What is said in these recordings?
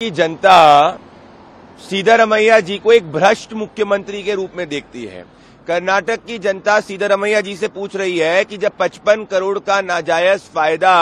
की जनता सिद्धरमैया जी को एक भ्रष्ट मुख्यमंत्री के रूप में देखती है। कर्नाटक की जनता सिद्धरमैया जी से पूछ रही है कि जब 55 करोड़ का नाजायज फायदा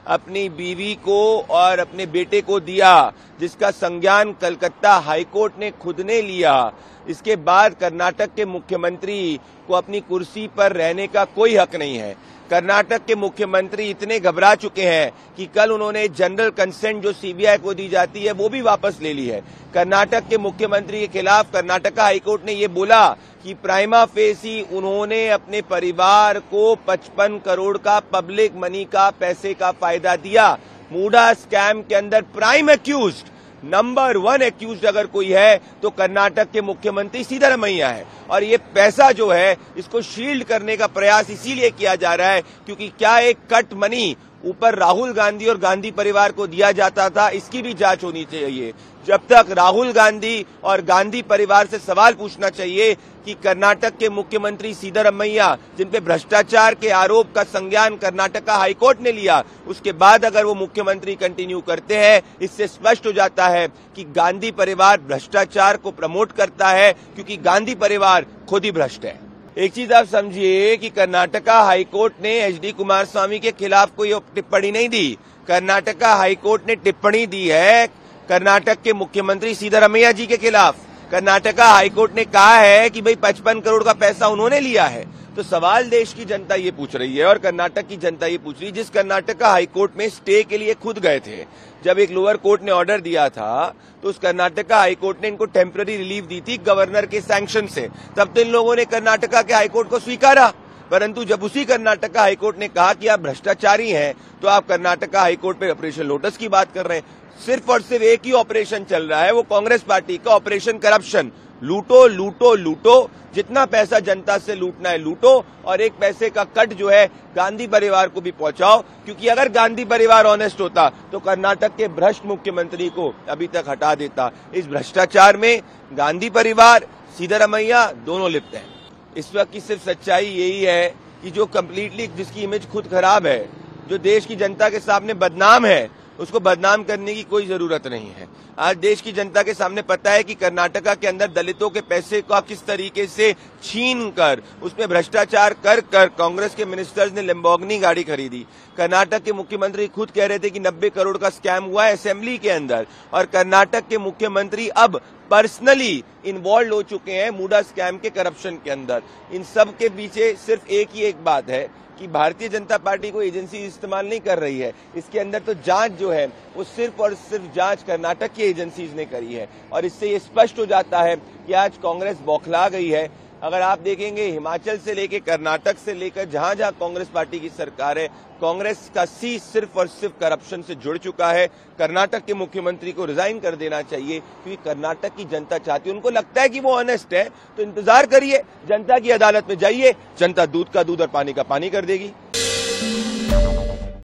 अपनी बीवी को और अपने बेटे को दिया, जिसका संज्ञान कलकत्ता हाईकोर्ट ने खुद ने लिया, इसके बाद कर्नाटक के मुख्यमंत्री को अपनी कुर्सी पर रहने का कोई हक नहीं है। कर्नाटक के मुख्यमंत्री इतने घबरा चुके हैं कि कल उन्होंने जनरल कंसेंट जो सीबीआई को दी जाती है वो भी वापस ले ली है। कर्नाटक के मुख्यमंत्री के खिलाफ कर्नाटका हाईकोर्ट ने ये बोला कि प्राइमा फेसी उन्होंने अपने परिवार को 55 करोड़ का पब्लिक मनी का पैसे का फायदा दिया। मूडा स्कैम के अंदर प्राइम एक्यूज्ड नंबर 1 एक्यूज्ड अगर कोई है तो कर्नाटक के मुख्यमंत्री सिद्धरमैया है। और ये पैसा जो है इसको शील्ड करने का प्रयास इसीलिए किया जा रहा है क्योंकि क्या एक कट मनी ऊपर राहुल गांधी और गांधी परिवार को दिया जाता था, इसकी भी जांच होनी चाहिए। जब तक राहुल गांधी और गांधी परिवार से सवाल पूछना चाहिए कि कर्नाटक के मुख्यमंत्री सिद्धरमैया जिन पे भ्रष्टाचार के आरोप का संज्ञान कर्नाटका हाईकोर्ट ने लिया, उसके बाद अगर वो मुख्यमंत्री कंटिन्यू करते हैं, इससे स्पष्ट हो जाता है कि गांधी परिवार भ्रष्टाचार को प्रमोट करता है क्योंकि गांधी परिवार खुद ही भ्रष्ट है। एक चीज आप समझिए कि कर्नाटका हाईकोर्ट ने एचडी कुमारस्वामी के खिलाफ कोई टिप्पणी नहीं दी। कर्नाटका हाईकोर्ट ने टिप्पणी दी है कर्नाटक के मुख्यमंत्री सिद्धरमैया जी के खिलाफ। कर्नाटका हाईकोर्ट ने कहा है कि भाई 55 करोड़ का पैसा उन्होंने लिया है। तो सवाल देश की जनता ये पूछ रही है और कर्नाटक की जनता ये पूछ रही है, जिस कर्नाटका हाईकोर्ट में स्टे के लिए खुद गए थे। जब एक लोअर कोर्ट ने ऑर्डर दिया था तो उस कर्नाटका हाईकोर्ट ने इनको टेम्पररी रिलीफ दी थी गवर्नर के सैंक्शन से। तब तो इन लोगों ने कर्नाटका के हाईकोर्ट को स्वीकारा, परंतु जब उसी कर्नाटका हाईकोर्ट ने कहा कि आप भ्रष्टाचारी हैं तो आप कर्नाटका हाईकोर्ट पे ऑपरेशन लोटस की बात कर रहे हैं। सिर्फ और सिर्फ एक ही ऑपरेशन चल रहा है, वो कांग्रेस पार्टी का ऑपरेशन करप्शन। लूटो लूटो लूटो, जितना पैसा जनता से लूटना है लूटो और एक पैसे का कट जो है गांधी परिवार को भी पहुंचाओ। क्योंकि अगर गांधी परिवार ऑनेस्ट होता तो कर्नाटक के भ्रष्ट मुख्यमंत्री को अभी तक हटा देता। इस भ्रष्टाचार में गांधी परिवार, सिद्धरमैया दोनों लिप्त हैं। इस वक्त की सिर्फ सच्चाई यही है कि जो कम्प्लीटली जिसकी इमेज खुद खराब है, जो देश की जनता के सामने बदनाम है, उसको बदनाम करने की कोई जरूरत नहीं है। आज देश की जनता के सामने पता है कि कर्नाटका के अंदर दलितों के पैसे को किस तरीके से छीन कर उसमें भ्रष्टाचार कर कांग्रेस के मिनिस्टर्स ने लैम्बोर्गिनी गाड़ी खरीदी। कर्नाटक के मुख्यमंत्री खुद कह रहे थे कि 90 करोड़ का स्कैम हुआ है असेंबली के अंदर, और कर्नाटक के मुख्यमंत्री अब पर्सनली इन्वॉल्व हो चुके हैं मूडा स्कैम के करप्शन के अंदर। इन सब के पीछे सिर्फ एक बात है कि भारतीय जनता पार्टी को एजेंसी इस्तेमाल नहीं कर रही है। इसके अंदर तो जांच जो है वो सिर्फ और सिर्फ जांच कर्नाटक की एजेंसीज ने करी है और इससे ये स्पष्ट हो जाता है कि आज कांग्रेस बौखला गई है। अगर आप देखेंगे हिमाचल से लेकर कर्नाटक से लेकर जहां जहां कांग्रेस पार्टी की सरकार है, कांग्रेस का सी सिर्फ और सिर्फ करप्शन से जुड़ चुका है। कर्नाटक के मुख्यमंत्री को रिजाइन कर देना चाहिए क्योंकि कर्नाटक की जनता चाहती है, उनको लगता है कि वो ऑनेस्ट है। तो इंतजार करिए, जनता की अदालत में जाइए, जनता दूध का दूध और पानी का पानी कर देगी।